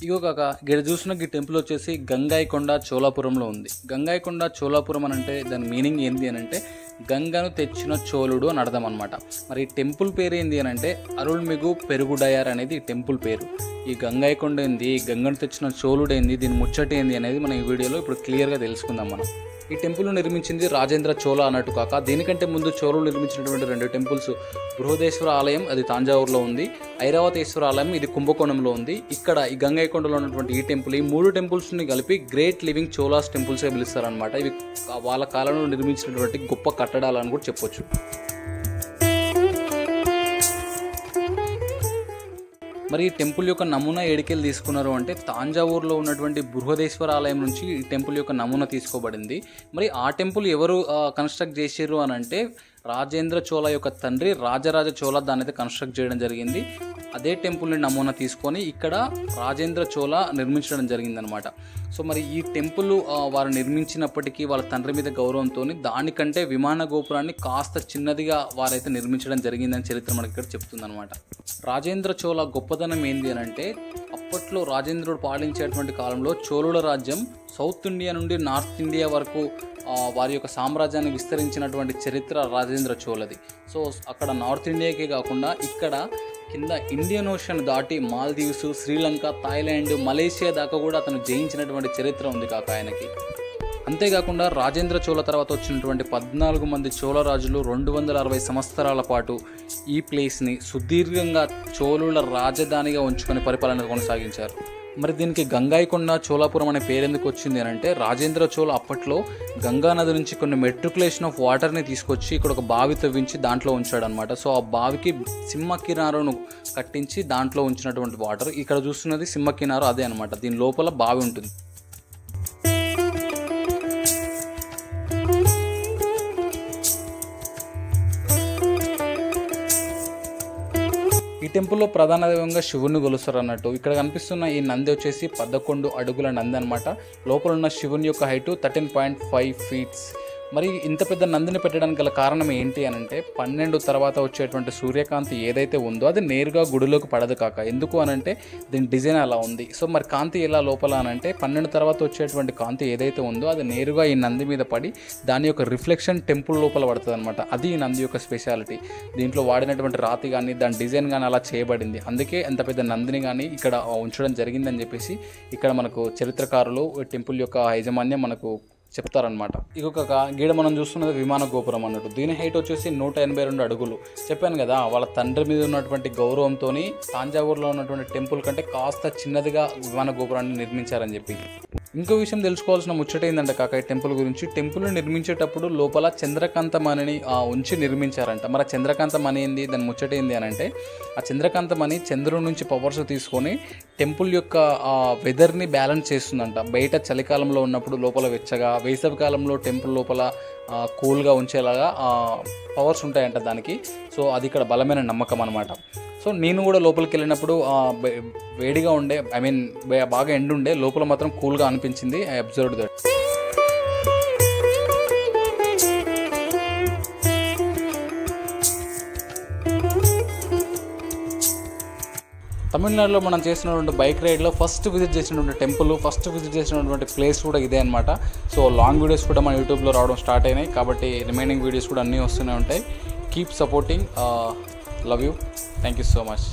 ఇగో కాక ఇక్కడ చూసిన ఈ టెంపుల్ వచ్చేసి గంగాయికొండ చోళాపురంలో ఉంది. గంగాయికొండ చోళాపురం అని అంటే దాని మీనింగ్ ఏంది అని అంటే గంగను తెచ్చిన చోళుడు అని అర్థం అనమాట. మరి ఈ టెంపుల్ పేరు ఏంది అని అంటే అరుల్మిగు పెరుగుడయార్ అనేది ఈ టెంపుల్ పేరు. ఈ గంగాయికొండ ఏంది, గంగను తెచ్చిన చోళుడు ఏంది, దీని ముచ్చట ఏంది అనేది మనం ఈ వీడియోలో ఇప్పుడు క్లియర్గా తెలుసుకుందాం. మనం ఈ టెంపుల్ నిర్మించింది రాజేంద్ర చోళ అన్నట్టు కాక దీనికంటే ముందు చోళులు నిర్మించినటువంటి 2 టెంపుల్స్ బృహదేశ్వర ఆలయం అది తాంజావూరులో ఉంది, ఐరావతేశ్వర ఆలయం ఇది కుంభకోణంలో ఉంది. ఇక్కడ ఈ గంగాయికొండలో ఉన్నటువంటి ఈ టెంపుల్ ఈ 3 టెంపుల్స్ని కలిపి గ్రేట్ లివింగ్ చోళాస్ టెంపుల్స్గా పిలుస్తారనమాట. ఇవి వాళ్ళ కాలంలో నిర్మించినటువంటి గొప్ప కట్టడాలని కూడా చెప్పొచ్చు. మరి ఈ టెంపుల్ యొక్క నమూనా ఏడికెళ్ళి తీసుకున్నారు అంటే తాంజావూరులో ఉన్నటువంటి బృహదేశ్వర ఆలయం నుంచి ఈ టెంపుల్ యొక్క నమూనా తీసుకోబడింది. మరి ఆ టెంపుల్ ఎవరు కన్స్ట్రక్ట్ చేసారు అని అంటే రాజేంద్ర చోళ యొక్క తండ్రి రాజరాజ చోళ దాన్ని అయితే కన్స్ట్రక్ట్ చేయడం జరిగింది. అదే టెంపుల్ని నమూనా తీసుకొని ఇక్కడ రాజేంద్ర చోళ నిర్మించడం జరిగిందనమాట. సో మరి ఈ టెంపుల్ వారు నిర్మించినప్పటికీ వాళ్ళ తండ్రి మీద గౌరవంతో దానికంటే విమాన గోపురాన్ని కాస్త చిన్నదిగా వారైతే నిర్మించడం జరిగిందని చరిత్ర మనకి ఇక్కడ చెప్తుందనమాట. రాజేంద్ర చోళ గొప్పతనం ఏంది అని అంటే అప్పట్లో రాజేంద్రుడు పాలించేటువంటి కాలంలో చోళుల రాజ్యం సౌత్ ఇండియా నుండి నార్త్ ఇండియా వరకు వారి యొక్క సామ్రాజ్యాన్ని విస్తరించినటువంటి చరిత్ర రాజేంద్ర చోళది. సో అక్కడ నార్త్ ఇండియాకే కాకుండా ఇక్కడ కింద ఇండియన్ ఓషన్ దాటి మాల్దీవ్స్, శ్రీలంక, థాయిలాండ్, మలేషియా దాకా కూడా అతను జయించినటువంటి చరిత్ర ఉంది కాక ఆయనకి. అంతేకాకుండా రాజేంద్ర చోళ తర్వాత వచ్చినటువంటి 14 మంది చోళ రాజులు 260 సంవత్సరాల పాటు ఈ ప్లేస్ని సుదీర్ఘంగా చోళుల రాజధానిగా ఉంచుకొని పరిపాలన కొనసాగించారు. మరి దీనికి గంగాయికొండ చోళాపురం అనే పేరు ఎందుకు వచ్చింది అని అంటే రాజేంద్ర చోళ అప్పట్లో గంగా నది నుంచి కొన్ని మెట్రికులేషన్ ఆఫ్ వాటర్ని తీసుకొచ్చి ఇక్కడ ఒక బావి తవ్వించి దాంట్లో ఉంచాడనమాట. సో ఆ బావికి సింహ కినారును కట్టించి దాంట్లో ఉంచినటువంటి వాటర్ ఇక్కడ చూస్తున్నది సింహ కినారు అదే అనమాట. దీని లోపల బావి ఉంటుంది. ఈ టెంపుల్లో ప్రధాన దైవంగా శివుని కొలుస్తారు అన్నట్టు. ఇక్కడ కనిపిస్తున్న ఈ నంది వచ్చేసి 11 అడుగుల నంది అనమాట. లోపల ఉన్న శివుని యొక్క హైటు 13.5 ఫీట్స్. మరి ఇంత పెద్ద నందిని పెట్టడానికి గల కారణం ఏంటి అని అంటే 12 తర్వాత వచ్చేటువంటి సూర్యకాంతి ఏదైతే ఉందో అది నేరుగా గుడిలోకి పడదు కాక. ఎందుకు అని అంటే దీని డిజైన్ అలా ఉంది. సో మరి కాంతి ఎలా లోపల అని అంటే 12 తర్వాత వచ్చేటువంటి కాంతి ఏదైతే ఉందో అది నేరుగా ఈ నంది మీద పడి దాని యొక్క రిఫ్లెక్షన్ టెంపుల్ లోపల పడుతుంది అనమాట. అది ఈ నంది యొక్క స్పెషాలిటీ. దీంట్లో వాడినటువంటి రాతి కానీ దాని డిజైన్ కానీ అలా చేయబడింది. అందుకే ఎంత పెద్ద నందిని కానీ ఇక్కడ ఉంచడం జరిగిందని చెప్పేసి ఇక్కడ మనకు చరిత్రకారులు టెంపుల్ యొక్క యాజమాన్యం మనకు చెప్తారనమాట. ఇంకొక గీడ మనం చూస్తున్నది విమాన గోపురం అన్నట్టు. దీని హైట్ వచ్చేసి 182 అడుగులు. చెప్పాను కదా వాళ్ళ తండ్రి మీద ఉన్నటువంటి గౌరవంతో తాంజావూరులో ఉన్నటువంటి టెంపుల్ కంటే కాస్త చిన్నదిగా విమాన గోపురాన్ని నిర్మించారని చెప్పి. ఇంకో విషయం తెలుసుకోవాల్సిన ముచ్చట ఏంటంటే కాక ఈ టెంపుల్ గురించి టెంపుల్ని నిర్మించేటప్పుడు లోపల చంద్రకాంత మణిని ఉంచి నిర్మించారంట. మరి చంద్రకాంత మణి ఏంది, దాని ముచ్చట ఏంది అని అంటే ఆ చంద్రకాంత మణి చంద్రుడి నుంచి పవర్స్ తీసుకొని టెంపుల్ యొక్క వెదర్ని బ్యాలెన్స్ చేస్తుందంట. బయట చలికాలంలో ఉన్నప్పుడు లోపల వెచ్చగా, వేసవి కాలంలో టెంపుల్ లోపల కూల్గా ఉంచేలాగా పవర్స్ ఉంటాయంట దానికి. సో అది ఇక్కడ బలమైన నమ్మకం అనమాట. సో నేను కూడా లోపలికి వెళ్ళినప్పుడు వేడిగా ఉండే బాగా ఎండ ఉండే, లోపల మాత్రం కూల్గా అనిపించింది. I observed that. తమిళనాడులో మనం చేసినటువంటి బైక్ రైడ్లో ఫస్ట్ విజిట్ చేసినటువంటి టెంపుల్, ఫస్ట్ విజిట్ చేసినటువంటి ప్లేస్ కూడా ఇదే అనమాట. సో లాంగ్ వీడియోస్ కూడా మన యూట్యూబ్లో రావడం స్టార్ట్ అయినాయి కాబట్టి రిమైనింగ్ వీడియోస్ కూడా అన్నీ వస్తూనే ఉంటాయి. Keep supporting. Love you. Thank you so much.